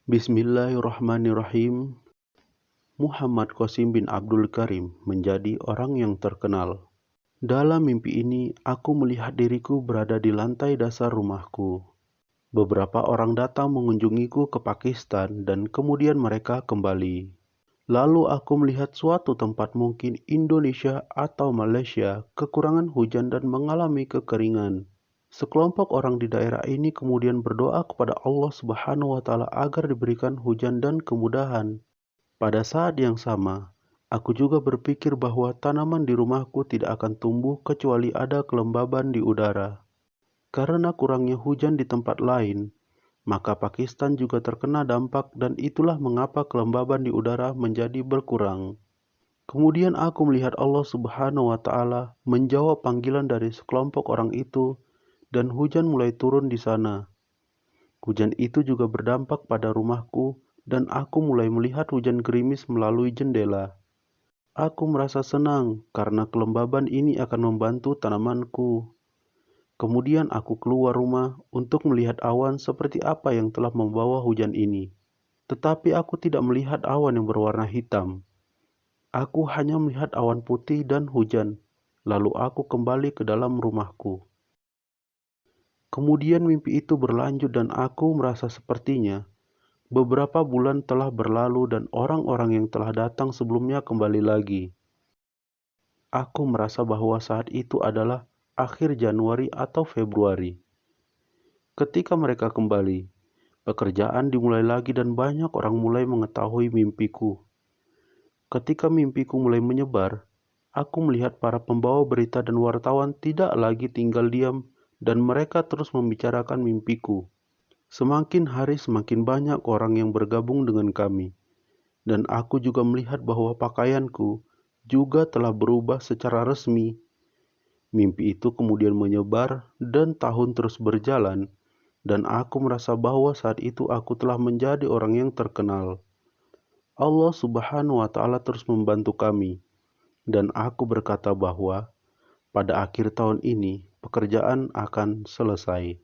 Bismillahirrahmanirrahim. Muhammad Qasim bin Abdul Karim menjadi orang yang terkenal. Dalam mimpi ini, aku melihat diriku berada di lantai dasar rumahku. Beberapa orang datang mengunjungiku ke Pakistan dan kemudian mereka kembali. Lalu aku melihat suatu tempat, mungkin Indonesia atau Malaysia, kekurangan hujan dan mengalami kekeringan. Sekelompok orang di daerah ini kemudian berdoa kepada Allah Subhanahu wa Ta'ala agar diberikan hujan dan kemudahan. Pada saat yang sama, aku juga berpikir bahwa tanaman di rumahku tidak akan tumbuh kecuali ada kelembaban di udara. Karena kurangnya hujan di tempat lain, maka Pakistan juga terkena dampak, dan itulah mengapa kelembaban di udara menjadi berkurang. Kemudian aku melihat Allah Subhanahu wa Ta'ala menjawab panggilan dari sekelompok orang itu, dan hujan mulai turun di sana. Hujan itu juga berdampak pada rumahku, dan aku mulai melihat hujan gerimis melalui jendela. Aku merasa senang karena kelembaban ini akan membantu tanamanku. Kemudian aku keluar rumah untuk melihat awan seperti apa yang telah membawa hujan ini. Tetapi aku tidak melihat awan yang berwarna hitam. Aku hanya melihat awan putih dan hujan. Lalu aku kembali ke dalam rumahku. Kemudian mimpi itu berlanjut dan aku merasa sepertinya beberapa bulan telah berlalu dan orang-orang yang telah datang sebelumnya kembali lagi. Aku merasa bahwa saat itu adalah akhir Januari atau Februari. Ketika mereka kembali, pekerjaan dimulai lagi dan banyak orang mulai mengetahui mimpiku. Ketika mimpiku mulai menyebar, aku melihat para pembawa berita dan wartawan tidak lagi tinggal diam dan mereka terus membicarakan mimpiku. Semakin hari semakin banyak orang yang bergabung dengan kami. Dan aku juga melihat bahwa pakaianku juga telah berubah secara resmi. Mimpi itu kemudian menyebar dan tahun terus berjalan, dan aku merasa bahwa saat itu aku telah menjadi orang yang terkenal. Allah Subhanahu wa Ta'ala terus membantu kami, dan aku berkata bahwa pada akhir tahun ini pekerjaan akan selesai.